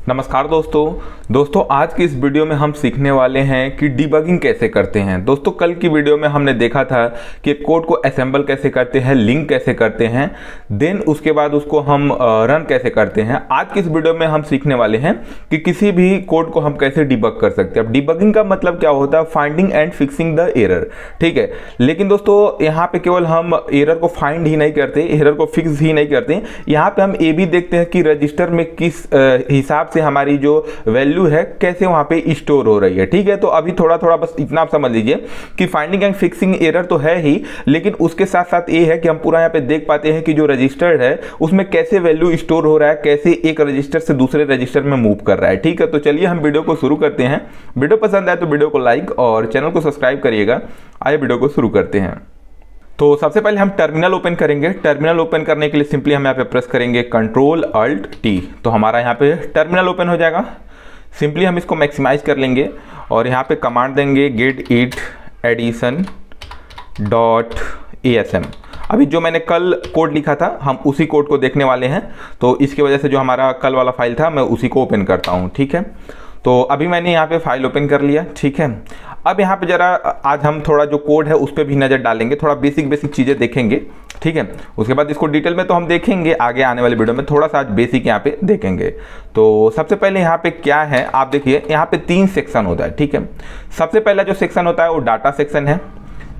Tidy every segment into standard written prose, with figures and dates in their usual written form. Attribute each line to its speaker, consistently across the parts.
Speaker 1: नमस्कार दोस्तों आज की इस वीडियो में हम सीखने वाले हैं कि डिबगिंग कैसे करते हैं। दोस्तों कल की वीडियो में हमने देखा था कि कोड को असेंबल कैसे करते हैं, लिंक कैसे करते हैं, देन उसके बाद उसको हम रन कैसे करते हैं। आज की इस वीडियो में हम सीखने वाले हैं कि किसी भी कोड को हम कैसे डिबग कर सकते हैं। अब डिबगिंग का मतलब क्या होता है? Finding and fixing the error, ठीक है। लेकिन दोस्तों यहाँ पे केवल हम एरर को फाइंड ही नहीं करते, एरर को फिक्स ही नहीं करते, यहाँ पे हम ये भी देखते हैं कि रजिस्टर में किस हिसाब से हमारी जो वैल्यू है कैसे वहां पे स्टोर हो रही है, ठीक है। तो अभी थोड़ा बस इतना आप समझ लीजिए कि फाइंडिंग एंड फिक्सिंग एरर तो है ही, लेकिन उसके साथ साथ ये है कि हम पूरा यहाँ पे देख पाते हैं कि जो रजिस्टर्ड है उसमें कैसे वैल्यू स्टोर हो रहा है, कैसे एक रजिस्टर से दूसरे रजिस्टर में मूव कर रहा है, ठीक है। तो चलिए हम वीडियो को शुरू करते हैं। वीडियो पसंद आए तो वीडियो को लाइक और चैनल को सब्सक्राइब करिएगा। आइए वीडियो को शुरू करते हैं। तो सबसे पहले हम टर्मिनल ओपन करेंगे। टर्मिनल ओपन करने के लिए सिंपली हम यहाँ पे प्रेस करेंगे Ctrl+Alt+T, तो हमारा यहाँ पे टर्मिनल ओपन हो जाएगा। सिंपली हम इसको मैक्सिमाइज कर लेंगे और यहाँ पे कमांड देंगे get it addition.asm। अभी जो मैंने कल कोड लिखा था हम उसी कोड को देखने वाले हैं, तो इसकी वजह से जो हमारा कल वाला फाइल था मैं उसी को ओपन करता हूँ, ठीक है। तो अभी मैंने यहाँ पे फाइल ओपन कर लिया, ठीक है। अब यहाँ पे जरा आज हम थोड़ा जो कोड है उस पर भी नज़र डालेंगे, थोड़ा बेसिक चीज़ें देखेंगे, ठीक है। उसके बाद इसको डिटेल में तो हम देखेंगे आगे आने वाले वीडियो में, थोड़ा सा आज बेसिक यहाँ पे देखेंगे। तो सबसे पहले यहाँ पे क्या है आप देखिए, यहाँ पे 3 सेक्शन होता है, ठीक है। सबसे पहला जो सेक्शन होता है वो डाटा सेक्शन है,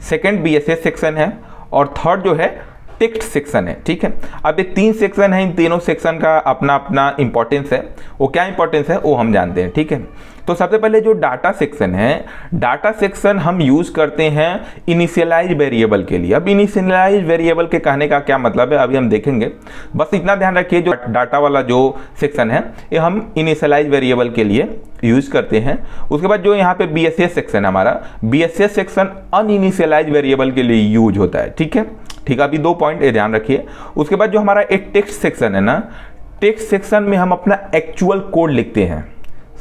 Speaker 1: सेकेंड BSS सेक्शन है और थर्ड जो है टेक्स्ट सेक्शन है, ठीक है। अब ये 3 सेक्शन है, इन तीनों सेक्शन का अपना अपना इंपॉर्टेंस है। वो क्या इंपॉर्टेंस है वो हम जानते हैं, ठीक है। तो सबसे पहले जो डाटा सेक्शन है, डाटा सेक्शन हम यूज करते हैं इनिशियलाइज वेरिएबल के लिए। अब इनिशियलाइज वेरिएबल के कहने का क्या मतलब है अभी हम देखेंगे। बस इतना ध्यान रखिए जो डाटा वाला जो सेक्शन है ये हम इनिशियलाइज वेरिएबल के लिए यूज करते हैं। उसके बाद जो यहाँ पे BSS सेक्शन है हमारा, BSS सेक्शन अनइनिशियलाइज वेरिएबल के लिए यूज होता है, ठीक है। ठीक है, अभी 2 पॉइंट ये ध्यान रखिए। उसके बाद जो हमारा एक टेक्स्ट सेक्शन है ना, टेक्स्ट सेक्शन में हम अपना एक्चुअल कोड लिखते हैं,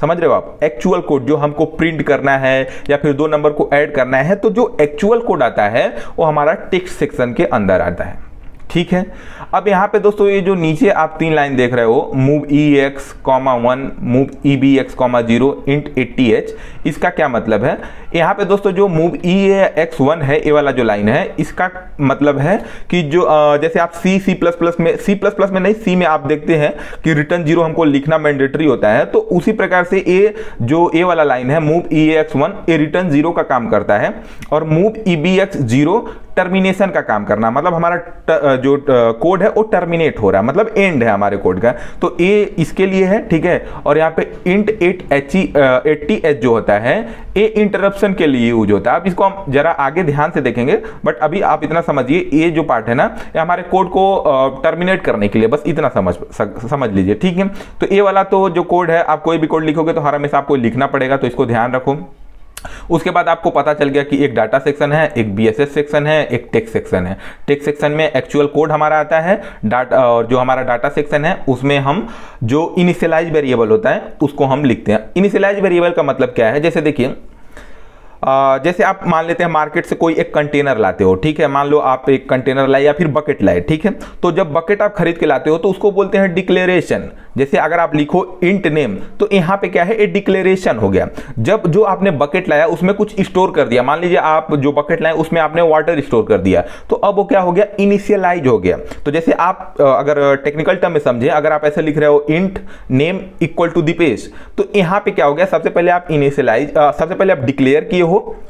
Speaker 1: समझ रहे हो आप। एक्चुअल कोड जो हमको प्रिंट करना है या फिर 2 नंबर को ऐड करना है, तो जो एक्चुअल कोड आता है वो हमारा टेक्स्ट सेक्शन के अंदर आता है, ठीक है। अब यहाँ पे दोस्तों ये जो नीचे आप 3 लाइन देख रहे हो, move EX,1 move EBX,0 int 80H, इसका क्या मतलब है? यहाँ पे दोस्तों जो मूव EX1 है, ये वाला जो लाइन है, इसका मतलब है कि जो जैसे आप C++ में नहीं, C में आप देखते हैं कि रिटर्न 0 हमको लिखना मैंडेटरी होता है, तो उसी प्रकार से ये वाला लाइन है मूव EX1, ये रिटर्न 0 का काम करता है और मूव EBX0 टर्मिनेशन का काम करना, मतलब हमारा जो कोड है वो टर्मिनेट हो रहा है, मतलब एंड है हमारे कोड का, तो ये इसके लिए है, ठीक है। और यहाँ पे इंट 80H जो होता है ये इंटरप्शन के लिए यूज होता है। अब इसको हम जरा आगे ध्यान से देखेंगे, बट अभी आप इतना समझिए ये जो पार्ट है ना, ये हमारे कोड को टर्मिनेट करने के लिए, बस इतना समझ लीजिए, ठीक है। तो ये वाला तो जो कोड है, आप कोई भी कोड लिखोगे तो हर हमेशा आपको लिखना पड़ेगा, तो इसको ध्यान रखो। उसके बाद आपको पता चल गया कि एक डाटा सेक्शन है, एक BSS सेक्शन है, एक टेक्स्ट सेक्शन है। टेक्स्ट सेक्शन में एक्चुअल कोड हमारा आता है, डाटा, और जो हमारा डाटा सेक्शन है उसमें हम जो इनिशियलाइज वेरिएबल होता है उसको हम लिखते हैं। इनिशियलाइज वेरिएबल का मतलब क्या है? जैसे देखिए, जैसे आप मान लेते हैं मार्केट से कोई एक कंटेनर लाते हो, ठीक है। मान लो आप एक कंटेनर लाए या फिर बकेट लाए, ठीक है। तो जब बकेट आप खरीद के लाते हो तो उसको बोलते हैं डिक्लेरेशन। जैसे अगर आप लिखो इंट नेम, तो यहाँ पे क्या है, ये डिक्लेरेशन हो गया। जब जो आपने बकेट लाया उसमें कुछ स्टोर कर दिया, मान लीजिए आप जो बकेट लाए उसमें आपने वाटर स्टोर कर दिया, तो अब वो क्या हो गया, इनिशियलाइज हो गया। तो जैसे आप अगर टेक्निकल टर्म में समझे, अगर आप ऐसे लिख रहे हो int name equal to the page, तो यहाँ पे क्या हो गया, सबसे पहले आप इनिशियलाइज, सबसे पहले आप डिक्लेयर किए हो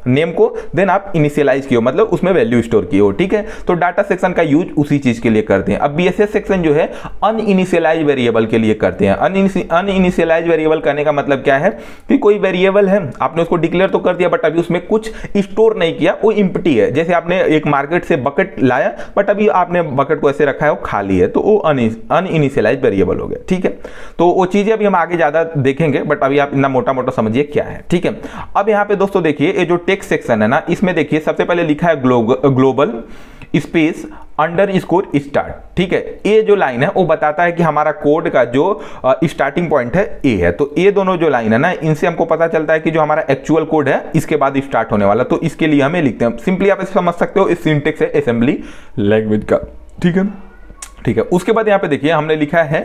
Speaker 1: नेम को, देन आप इनिशियलाइज किए हो, मतलब उसमें वैल्यू स्टोर किए हो, ठीक है। तो डाटा सेक्शन का यूज उसी चीज के लिए करते हैं। अब BSS सेक्शन जो है अनइनिशियलाइज वेरिएबल के लिए करते हैं। अनइनिशियलाइज वेरिएबल करने का मतलब क्या है कि कोई वेरिएबल है, आपने उसको डिक्लेयर तो कर दिया बट अभी उसमें कुछ स्टोर नहीं किया, वो एम्प्टी है। जैसे आपने एक मार्केट से बकेट लाया बट अभी आपने बकेट को ऐसे रखा है, वो खाली है, तो वो अनइनिशियलाइज वेरिएबल हो गया, ठीक है। तो वो चीजें अभी हम आगे ज्यादा देखेंगे, बट अभी आप इतना मोटा मोटा समझिए क्या है, ठीक है। अब यहाँ पे दोस्तों देखिए, ये जो टेक्स्ट सेक्शन है ना, इसमें देखिए सबसे पहले लिखा है ग्लोबल स्पेस अंडरस्कोर स्टार्ट, ठीक है। ये जो लाइन है वो बताता है कि हमारा कोड का जो स्टार्टिंग पॉइंट है ए है। तो ये दोनों जो लाइन है ना, इनसे हमको पता चलता है कि जो हमारा एक्चुअल कोड है इसके बाद स्टार्ट होने वाला, तो इसके लिए हमें लिखते हैं। सिंपली आप समझ सकते हो, इस सिंटेक्स है असेंबली लैंग्वेज का, ठीक है। ठीक है। उसके बाद यहाँ पे देखिए हमने लिखा है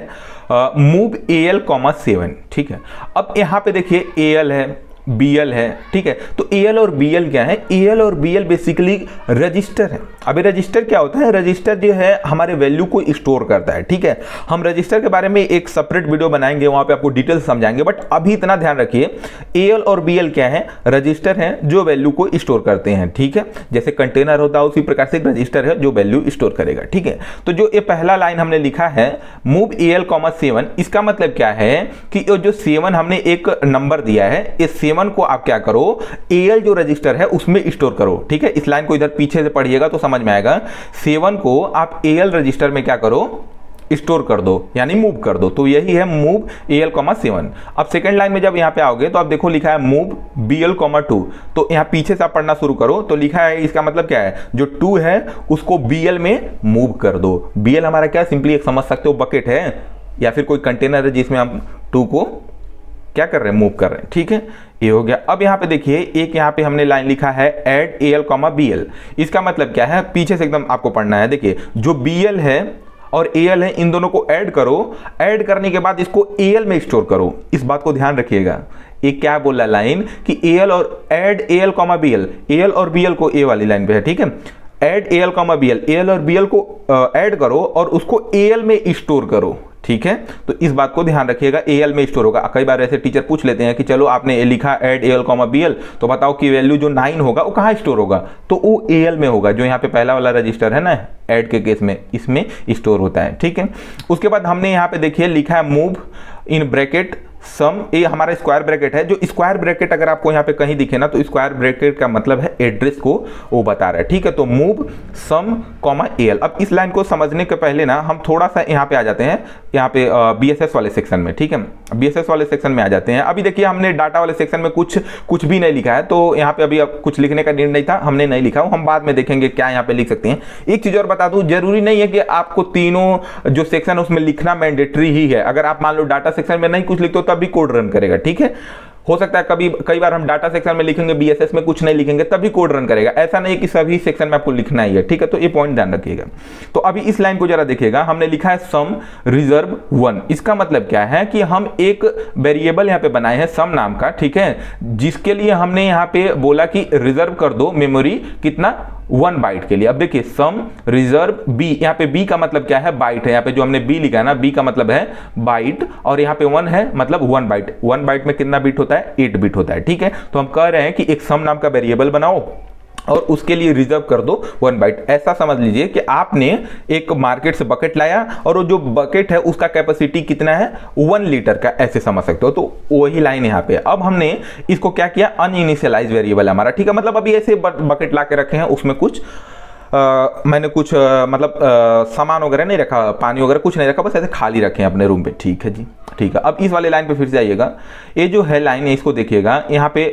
Speaker 1: मूव AL, 7, ठीक है। अब यहाँ पे देखिए AL है, BL है, ठीक है। तो AL और BL क्या है? AL और BL बेसिकली रजिस्टर है। अभी रजिस्टर क्या होता है? रजिस्टर जो है हमारे वैल्यू को स्टोर करता है, ठीक है। हम रजिस्टर के बारे में एक सेपरेट वीडियो बनाएंगे, वहां पे आपको डिटेल समझाएंगे, बट अभी इतना ध्यान रखिए AL और BL क्या है? रजिस्टर है जो वैल्यू को स्टोर करते हैं, ठीक है। जैसे कंटेनर होता है उसी प्रकार से एक रजिस्टर है जो वैल्यू स्टोर करेगा, ठीक है। तो जो ये पहला लाइन हमने लिखा है मूव AL, 7, इसका मतलब क्या है कि जो 7 हमने एक नंबर दिया है, इस 7 को आप क्या करो? AL जो रजिस्टर है उसमें स्टोर करो, ठीक है। इस लाइन को इधर पीछे से पढ़िएगा तो समझ में आएगा। 7 को आप AL रजिस्टर में क्या करो? स्टोर कर दो, यानी मूव कर दो। तो यही है मूव AL, 7। अब सेकंड लाइन में जब यहां पे आओगे तो आप देखो लिखा है मूव BL, 2। तो यहां पीछे से आप पढ़ना शुरू करो तो लिखा है, इसका मतलब क्या है? जो 2 है उसको BL में मूव कर दो। BL हमारा क्या? सिंपली एक समझ सकते हो बकेट है या फिर कोई कंटेनर है जिसमें हम 2 को क्या कर रहे हैं? मूव कर रहे हैं, ठीक है। ये हो गया। अब यहाँ पे देखिए एक यहाँ पे हमने लाइन लिखा है ऐड AL, BL। इसका मतलब क्या है? पीछे से एकदम आपको पढ़ना है। देखिए जो BL है और AL है, इन दोनों को ऐड करो। ऐड करने के बाद इसको AL में स्टोर करो। इस बात को ध्यान रखिएगा। ये क्या बोल रहा है लाइन कि AL और ऐड AL, BL। AL और BL को A वाली लाइन पे है, ठीक है। Add AL, BL। AL और BL को ऐड करो और उसको AL में स्टोर करो, ठीक है। तो इस बात को ध्यान रखिएगा, AL में स्टोर होगा। कई बार ऐसे टीचर पूछ लेते हैं कि चलो आपने लिखा ऐड AL, BL, तो बताओ कि वैल्यू जो 9 होगा वो कहाँ स्टोर होगा? तो वो AL में होगा, जो यहाँ पे पहला वाला रजिस्टर है ना ऐड के केस में, इसमें स्टोर होता है, ठीक है। उसके बाद हमने यहाँ पे देखिए लिखा है मूव इन ब्रैकेट सम। ये हमारा स्क्वायर ब्रैकेट है। जो स्क्वायर ब्रैकेट अगर आपको यहाँ पे कहीं दिखे ना, तो स्क्वायर ब्रैकेट का मतलब है एड्रेस को वो बता रहा है, ठीक है। तो मूव सम, AL। अब इस लाइन को समझने के पहले ना हम थोड़ा सा यहाँ पे आ जाते हैं, यहाँ पे BSS वाले सेक्शन में, ठीक है। BSS वाले सेक्शन में आ जाते हैं। अभी देखिए हमने डाटा वाले सेक्शन में कुछ भी नहीं लिखा है, तो यहाँ पे अभी अब कुछ लिखने का नीड नहीं था, हमने नहीं लिखा। हम बाद में देखेंगे क्या यहाँ पे लिख सकते हैं। एक चीज और बता दूं, जरूरी नहीं है कि आपको तीनों जो सेक्शन है उसमें लिखना मैंडेटरी ही है। अगर आप मान लो डाटा सेक्शन में नहीं कुछ लिखते हो तब भी कोड रन करेगा, ठीक है। हो सकता है कई बार हम डाटा सेक्शन में लिखेंगे, BSS में कुछ नहीं लिखेंगे, तभी कोड रन करेगा। ऐसा नहीं कि सभी सेक्शन में आपको लिखना ही है, ठीक है। तो ये पॉइंट ध्यान रखिएगा। तो अभी इस लाइन को जरा देखिएगा, हमने लिखा है सम रिजर्व 1। इसका मतलब क्या है कि हम एक वेरिएबल यहाँ पे बनाए हैं सम नाम का, ठीक है, जिसके लिए हमने यहाँ पे बोला कि रिजर्व कर दो मेमोरी कितना? 1 बाइट के लिए। अब देखिए सम रिजर्व B, यहाँ पे B का मतलब क्या है? बाइट है। यहाँ पे जो हमने B लिखा है ना, B का मतलब है बाइट, और यहाँ पे 1 है मतलब 1 बाइट। 1 बाइट में कितना बिट होता है? 8 बिट होता है, ठीक है। तो हम कह रहे हैं कि एक सम नाम का वेरिएबल बनाओ और उसके लिए रिजर्व कर दो 1 बाइट। ऐसा समझ लीजिए कि आपने एक मार्केट से बकेट लाया और वो जो बकेट है उसका कैपेसिटी कितना है? 1 लीटर का, ऐसे समझ सकते हो। तो वही लाइन यहाँ पे। अब हमने इसको क्या किया? अनइनिशियलाइज वेरिएबल हमारा, ठीक है। मतलब अभी ऐसे बकेट ला के रखे हैं, उसमें कुछ मैंने कुछ सामान वगैरह नहीं रखा, पानी वगैरह कुछ नहीं रखा, बस ऐसे खाली रखे हैं अपने रूम पे, ठीक है जी, ठीक है। अब इस वाले लाइन पे फिर से आइएगा। ये जो है लाइन है इसको देखिएगा, यहाँ पे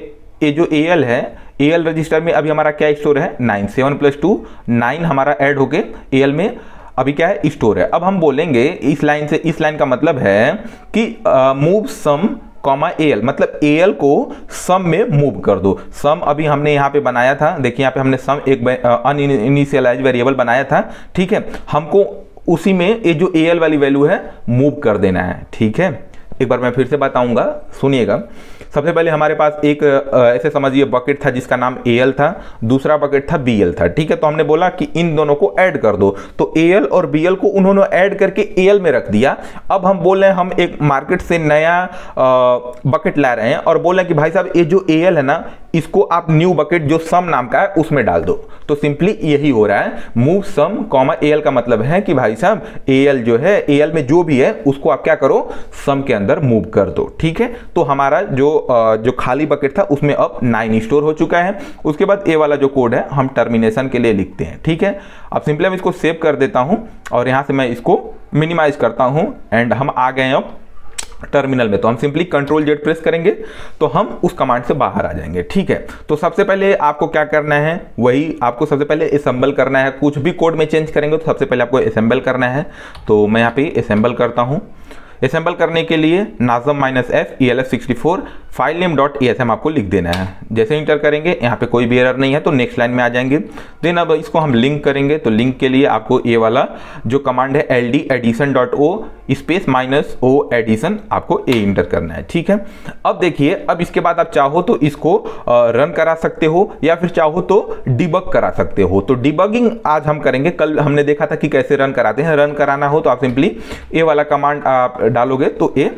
Speaker 1: ये जो AL है, AL रजिस्टर में अभी हमारा क्या स्टोर है? 9। 7 + 2 9 हमारा ऐड होके AL में अभी क्या है? स्टोर है। अब हम बोलेंगे इस लाइन से, इस लाइन का मतलब है कि मूव सम, AL, मतलब AL को सम में मूव कर दो। सम अभी हमने यहाँ पे बनाया था, देखिए यहाँ पे हमने सम एक अनइनिशियलाइज वेरिएबल बनाया था, ठीक है। हमको उसी में ये जो AL वाली वैल्यू है मूव कर देना है, ठीक है। एक बार मैं फिर से बताऊंगा, सुनिएगा। सबसे पहले हमारे पास एक ऐसे समझिए बकेट था जिसका नाम AL था, दूसरा बकेट था BL था, ठीक है। तो हमने बोला कि इन दोनों को ऐड कर दो, तो AL और BL को उन्होंने ऐड करके AL में रख दिया। अब हम बोल रहे हैं हम एक मार्केट से नया बकेट ला रहे हैं और बोल रहे हैं कि भाई साहब ये जो AL है ना, इसको आप न्यू बकेट जो सम नाम का है उसमें डाल दो। तो सिंपली यही हो रहा है, मूव सम, AL का मतलब है कि भाई साहब AL जो है, AL में जो भी है उसको आप क्या करो? सम के अंदर मूव कर दो, ठीक है। तो हमारा जो खाली बकेट था उसमें अब 9 स्टोर हो चुका है। उसके बाद ए वाला जो कोड है हम टर्मिनेशन के लिए लिखते हैं, ठीक है। अब सिंपली मैं इसको सेव कर देता हूं और यहां से मैं इसको मिनिमाइज करता हूं एंड हम आ गए अब टर्मिनल में। तो हम सिंपली Ctrl+Z प्रेस करेंगे तो हम उस कमांड से बाहर आ जाएंगे, ठीक है। तो सबसे पहले आपको क्या करना है? वही आपको सबसे पहले असेंबल करना है। कुछ भी कोड में चेंज करेंगे तो सबसे पहले आपको असेंबल करना है। तो मैं यहाँ पे असेंबल करता हूँ। असेंबल करने के लिए नाज़म -f elf64 file name .asm आपको लिख देना है। जैसे इंटर करेंगे यहाँ पे कोई भी एरर नहीं है तो नेक्स्ट लाइन में आ जाएंगे। देन अब इसको हम लिंक करेंगे, तो लिंक के लिए आपको ये वाला जो कमांड है ld addition.o space -o addition आपको ए इंटर करना है, ठीक है। अब देखिए, अब इसके बाद आप चाहो तो इसको रन करा सकते हो या फिर चाहो तो डिबग करा सकते हो। तो डिबगिंग आज हम करेंगे, कल हमने देखा था कि कैसे रन कराते हैं। रन कराना हो तो आप सिंपली ए वाला कमांड आप डालोगे तो ए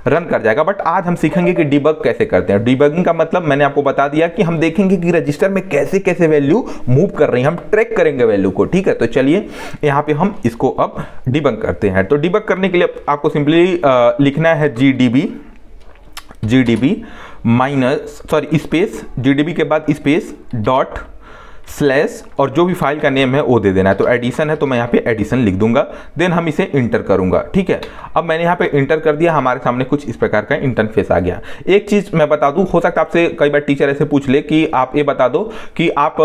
Speaker 1: रन कर जाएगा। बट आज हम सीखेंगे कि डिबग कैसे करते हैं। डिबगिंग का मतलब मैंने आपको बता दिया कि हम देखेंगे कि रजिस्टर में कैसे कैसे वैल्यू मूव कर रही है, हम ट्रैक करेंगे वैल्यू को, ठीक है। तो चलिए यहाँ पे हम इसको अब डिबग करते हैं। तो डिबग करने के लिए आपको सिंपली लिखना है gdb स्पेस gdb के बाद स्पेस डॉट स्लैश और जो भी फाइल का नेम है वो दे देना है। तो एडिशन है तो मैं यहाँ पे एडिशन लिख दूंगा। देन हम इसे इंटर करूंगा, ठीक है। अब मैंने यहाँ पे इंटर कर दिया, हमारे सामने कुछ इस प्रकार का इंटरफेस आ गया। एक चीज मैं बता दूं, हो सकता है आपसे कई बार टीचर ऐसे पूछ ले कि आप ये बता दो कि आप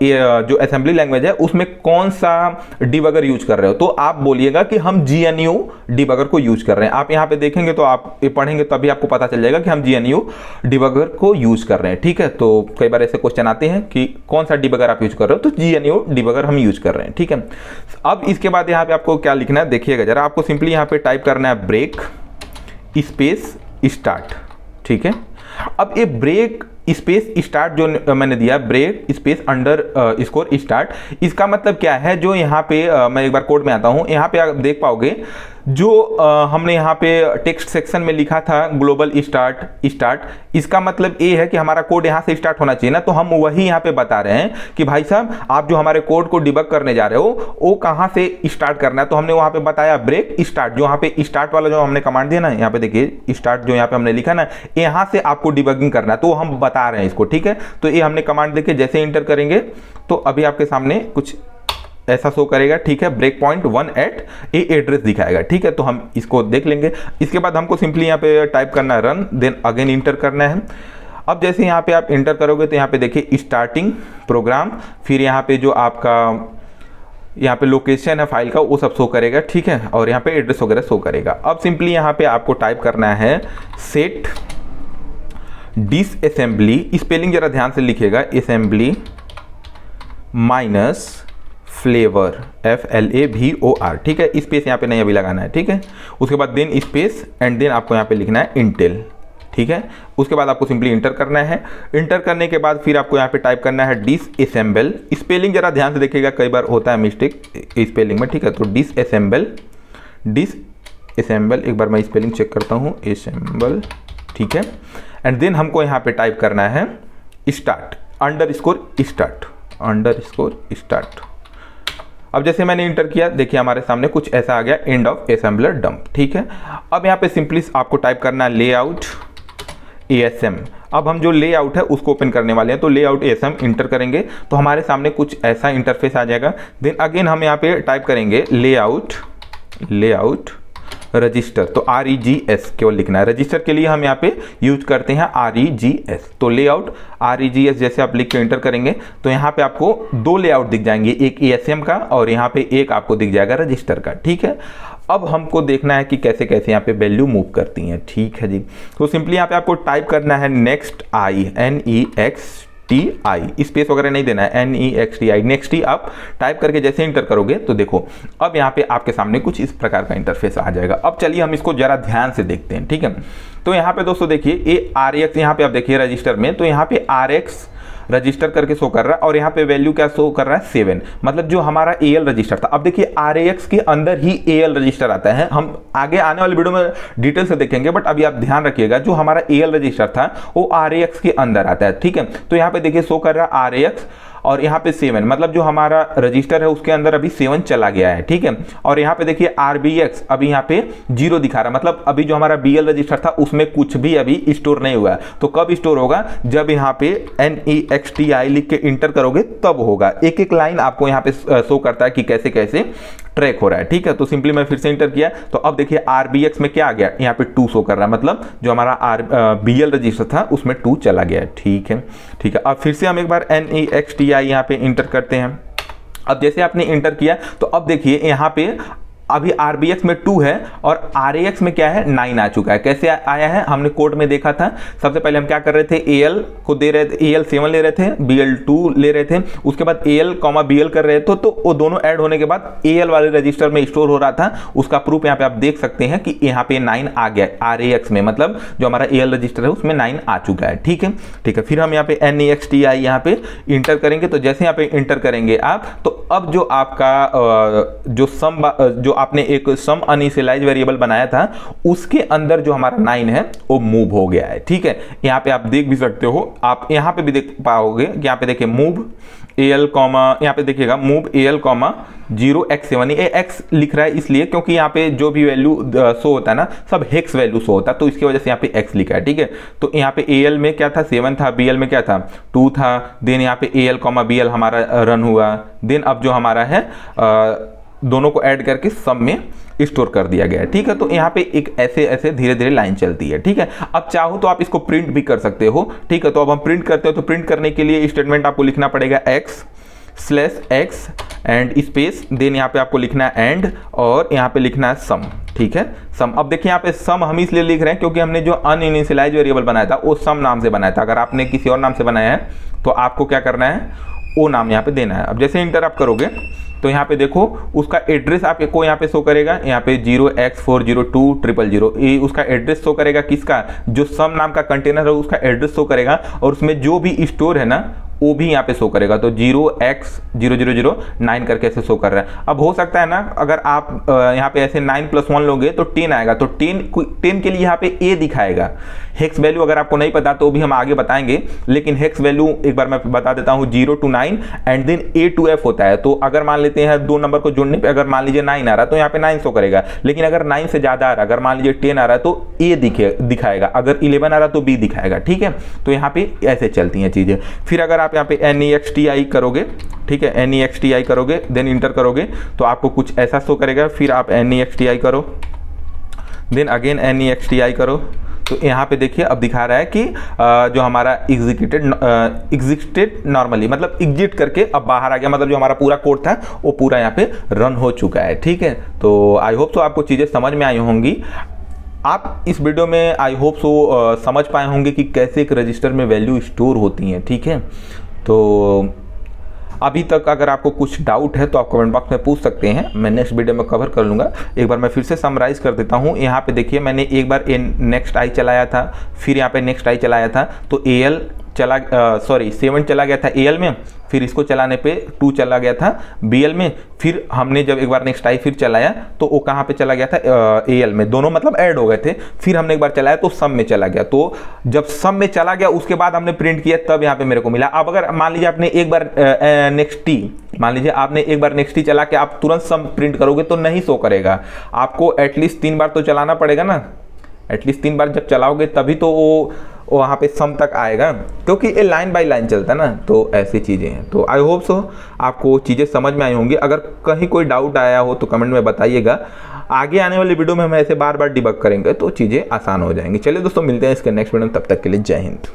Speaker 1: ये जो असेंबली लैंग्वेज है उसमें कौन सा डिबगर यूज कर रहे हो। तो आप बोलिएगा कि हम GNU डिबगर को यूज कर रहे हैं। आप यहाँ पे देखेंगे तो आप ये पढ़ेंगे तभी आपको पता चल जाएगा कि हम GNU डिबगर को यूज कर रहे हैं, ठीक है। तो कई बार ऐसे क्वेश्चन आते हैं कि कौन सा डिबगर आप यूज कर रहे हो, तो GNU डिबगर हम यूज कर रहे हैं, ठीक है। अब इसके बाद यहाँ पे आपको क्या लिखना है देखिएगा जरा, आपको सिंपली यहाँ पे टाइप करना है ब्रेक स्पेस स्टार्ट, ठीक है। अब ये ब्रेक स्पेस स्टार्ट जो मैंने दिया, break space underscore start, इसका मतलब क्या है? जो यहाँ पे मैं एक बार कोड में आता हूँ, यहाँ पे आप देख पाओगे जो हमने यहाँ पे टेक्स्ट सेक्शन में लिखा था ग्लोबल स्टार्ट, इसका मतलब ये है कि हमारा कोड यहाँ से स्टार्ट होना चाहिए ना। तो हम वही यहाँ पे बता रहे हैं कि भाई साहब आप जो हमारे कोड को डिबग करने जा रहे हो वो कहाँ से स्टार्ट करना है। तो हमने वहाँ पे बताया ब्रेक स्टार्ट, जो यहाँ पे स्टार्ट वाला जो हमने कमांड दिया ना, यहाँ पे देखिए स्टार्ट जो यहाँ पे हमने लिखा ना, यहाँ से आपको डिबगिंग करना है, तो हम बता रहे हैं इसको, ठीक है। तो ये हमने कमांड देके जैसे इंटर करेंगे तो अभी आपके सामने कुछ ऐसा शो करेगा, ठीक है। ब्रेक पॉइंट 1 एट ए एड्रेस दिखाएगा, ठीक है। तो हम इसको देख लेंगे। इसके बाद हमको सिंपली यहाँ पे टाइप करना है रन, देन अगेन इंटर करना है। अब जैसे यहाँ पे आप इंटर करोगे तो यहाँ पे देखिए स्टार्टिंग प्रोग्राम, फिर यहाँ पे जो आपका यहाँ पे लोकेशन है फाइल का वो सब शो करेगा, ठीक है। और यहाँ पे एड्रेस वगैरह शो करेगा। अब सिंपली यहाँ पे आपको टाइप करना है सेट डिसअसेंबली, स्पेलिंग जरा ध्यान से लिखिएगा, असेंबली माइनस फ्लेवर FLAVOR, ठीक है। स्पेस यहाँ पे नहीं अभी लगाना है, ठीक है। उसके बाद देन स्पेस एंड देन आपको यहाँ पे लिखना है इंटेल, ठीक है। उसके बाद आपको सिंपली इंटर करना है। इंटर करने के बाद फिर आपको यहाँ पे टाइप करना है डिसअसेंबल, स्पेलिंग जरा ध्यान से देखिएगा, कई बार होता है मिस्टेक स्पेलिंग में, ठीक है। तो डिसअसेंबल एक बार मैं स्पेलिंग चेक करता हूँ, असेंबल, ठीक है। एंड देन हमको यहाँ पे टाइप करना है स्टार्ट अंडरस्कोर स्टार्ट। अब जैसे मैंने इंटर किया, देखिए हमारे सामने कुछ ऐसा आ गया, एंड ऑफ असेंबलर डंप, ठीक है। अब यहाँ पे सिंपली आपको टाइप करना है लेआउट ASM। अब हम जो लेआउट है उसको ओपन करने वाले हैं, तो लेआउट ASM इंटर करेंगे तो हमारे सामने कुछ ऐसा इंटरफेस आ जाएगा। देन अगेन हम यहाँ पे टाइप करेंगे लेआउट रजिस्टर, तो REGS केवल लिखना है। रजिस्टर के लिए हम यहाँ पे यूज करते हैं REGS, तो लेआउट REGS जैसे आप लिख के इंटर करेंगे तो यहाँ पे आपको दो लेआउट दिख जाएंगे, एक ASM का और यहाँ पे एक आपको दिख जाएगा रजिस्टर का, ठीक है। अब हमको देखना है कि कैसे कैसे यहाँ पे वैल्यू मूव करती हैं, ठीक है जी। तो सिंपली यहाँ पे आपको टाइप करना है नेक्स्ट NEXTI, स्पेस वगैरह नहीं देना है, NEXTI, नेक्स्ट ही आप टाइप करके जैसे इंटर करोगे तो देखो अब यहाँ पे आपके सामने कुछ इस प्रकार का इंटरफेस आ जाएगा। अब चलिए हम इसको जरा ध्यान से देखते हैं, ठीक है। तो यहाँ पे दोस्तों देखिए ये RX, यहाँ पे आप देखिए रजिस्टर में, तो यहाँ पे RX रजिस्टर करके शो कर रहा है और यहाँ पे वैल्यू क्या शो कर रहा है 7, मतलब जो हमारा AL रजिस्टर था। अब देखिए RAX के अंदर ही AL रजिस्टर आता है, हम आगे आने वाले वीडियो में डिटेल से देखेंगे, बट अभी आप ध्यान रखिएगा जो हमारा AL रजिस्टर था वो RAX के अंदर आता है, ठीक है। तो यहाँ पे देखिए शो कर रहा है RAX और यहाँ पे 7, मतलब जो हमारा रजिस्टर है उसके अंदर अभी 7 चला गया है, ठीक है। और यहाँ पे देखिए RBX अभी यहाँ पे 0 दिखा रहा है, मतलब अभी जो हमारा BL रजिस्टर था उसमें कुछ भी अभी स्टोर नहीं हुआ है। तो कब स्टोर होगा? जब यहाँ पे NEXTI लिख के इंटर करोगे तब होगा। एक एक लाइन आपको यहाँ पे शो करता है कि कैसे कैसे ट्रैक हो रहा है, ठीक है। तो सिंपली मैं फिर से इंटर किया तो अब देखिए RBX में क्या आ गया, यहाँ पे 2 शो कर रहा है, मतलब जो हमारा BL रजिस्टर था उसमें 2 चला गया, ठीक है, ठीक है। अब फिर से हम एक बार NEXTI यहाँ पे इंटर करते हैं। अब जैसे आपने इंटर किया तो अब देखिए यहाँ पे अभी RBX में 2 है और RAX में क्या है 9 आ चुका है। कैसे आया है हमने कोड में देखा था। सबसे पहले हम क्या कर रहे थे, AL को दे रहे थे, AL 7 ले रहे थे, BL 2 ले रहे थे, उसके बाद AL, BL कर रहे थे, तो वो दोनों ऐड होने के बाद AL वाले रजिस्टर में स्टोर हो रहा था। उसका प्रूफ यहाँ पे आप देख सकते हैं कि यहाँ पे 9 आ गया RAX में, मतलब जो हमारा AL रजिस्टर है उसमें 9 आ चुका है। ठीक है, ठीक है। फिर हम यहाँ पे NEXTI यहाँ पे इंटर करेंगे। तो जैसे यहाँ पे इंटर करेंगे आप, तो अब जो आपका जो सम, जो आपने एक सम अनइनिशियलाइज वेरिएबल बनाया था उसके अंदर जो हमारा 9 है वो मूव हो गया है। ठीक है, यहाँ पे आप देख भी सकते हो, आप यहाँ पे भी देख पाओगे कि यहाँ पे देखिए मूव AL, यहाँ पे देखिएगा मूव AL 0x7, ये x लिख रहा है इसलिए क्योंकि यहाँ पे जो भी वैल्यू शो होता है ना सब हेक्स वैल्यू शो होता है, तो इसकी वजह से यहाँ पे x लिखा है। ठीक है, तो यहाँ पे AL में क्या था 7 था, BL में क्या था 2 था, देन यहाँ पे AL, BL हमारा रन हुआ, देन अब जो हमारा है दोनों को ऐड करके सम में स्टोर कर दिया गया है। ठीक है, तो यहाँ पे एक ऐसे ऐसे धीरे धीरे लाइन चलती है। ठीक है, अब चाहो तो आप इसको प्रिंट भी कर सकते हो। ठीक है, तो अब हम प्रिंट करते हो, तो प्रिंट करने के लिए स्टेटमेंट आपको लिखना पड़ेगा x/x एंड स्पेस, देन यहाँ पे आपको लिखना है एंड, और यहाँ पे लिखना है सम। ठीक है, सम। अब देखिए यहाँ पे सम हम इसलिए लिख रहे हैं क्योंकि हमने जो अनइनिशियलाइज वेरिएबल बनाया था वो सम नाम से बनाया था। अगर आपने किसी और नाम से बनाया है तो आपको क्या करना है, वो नाम यहाँ पे देना है। अब जैसे इंटर आप करोगे तो यहाँ पे देखो उसका एड्रेस आपको यहाँ पे शो करेगा, यहाँ पे 0x40200, ये उसका एड्रेस शो करेगा। किसका, जो सम नाम का कंटेनर है उसका एड्रेस शो करेगा, और उसमें जो भी स्टोर है ना वो भी यहाँ पे शो करेगा। तो 0x0009 करके ऐसे शो कर रहा है। अब हो सकता है ना अगर आप यहाँ पे ऐसे 9+1 लोगे तो 10 आएगा, तो 10 के लिए यहाँ पे A दिखाएगा। हेक्स वैल्यू अगर आपको नहीं पता तो भी हम आगे बताएंगे, लेकिन हेक्स वैल्यू एक बार मैं बता देता हूँ 0 to 9 and then A to F होता है। तो अगर मान लेते हैं दो नंबर को जोड़ने पे अगर मान लीजिए 9 आ रहा है तो यहाँ पे 9 शो करेगा, लेकिन अगर 9 से ज्यादा आ रहा है, अगर मान लीजिए 10 आ रहा है तो A दिखाएगा, अगर 11 आ रहा है तो B दिखाएगा। ठीक है, तो यहाँ पे ऐसे चलती हैं चीजें। फिर अगर आप यहाँ पे NEXTI करोगे, ठीक है, NEXTI करोगे देन इंटर करोगे तो आपको कुछ ऐसा शो करेगा। फिर आप NEXTI करो, देन अगेन NEXTI करो, तो यहाँ पे देखिए अब दिखा रहा है कि जो हमारा एग्जिस्टेड नॉर्मली, मतलब एग्जिट करके अब बाहर आ गया, मतलब जो हमारा पूरा कोड था वो पूरा यहाँ पे रन हो चुका है। ठीक है, तो आई होप सो आपको चीज़ें समझ में आई होंगी। आप इस वीडियो में आई होप सो समझ पाए होंगे कि कैसे एक रजिस्टर में वैल्यू स्टोर होती हैं। ठीक है, तो अभी तक अगर आपको कुछ डाउट है तो आप कमेंट बॉक्स में पूछ सकते हैं, मैं नेक्स्ट वीडियो में कवर कर लूँगा। एक बार मैं फिर से समराइज कर देता हूँ। यहाँ पे देखिए मैंने एक बार NEXTI चलाया था, फिर यहाँ पे NEXTI चलाया था तो AL चला 7 चला गया था AL में, फिर इसको चलाने पे 2 चला गया था BL में, फिर हमने जब एक बार NEXTI फिर चलाया तो वो कहाँ पे चला गया था AL में, दोनों मतलब ऐड हो गए थे। फिर हमने एक बार चलाया तो सम में चला गया, तो जब सम में चला गया उसके बाद हमने प्रिंट किया तब यहाँ पे मेरे को मिला। अब अगर मान लीजिए आपने एक बार NEXTI चला के आप तुरंत सम प्रिंट करोगे तो नहीं शो करेगा, आपको एटलीस्ट 3 बार तो चलाना पड़ेगा ना। एटलीस्ट 3 बार जब चलाओगे तभी तो वो वहाँ पे सम तक आएगा, क्योंकि ये लाइन बाय लाइन चलता है ना। तो ऐसी चीज़ें हैं। तो आई होप सो आपको चीज़ें समझ में आई होंगी। अगर कहीं कोई डाउट आया हो तो कमेंट में बताइएगा। आगे आने वाली वीडियो में हम ऐसे बार बार डिबग करेंगे तो चीज़ें आसान हो जाएंगी। चलिए दोस्तों, मिलते हैं इसके नेक्स्ट वीडियो में, तब तक के लिए जय हिंद।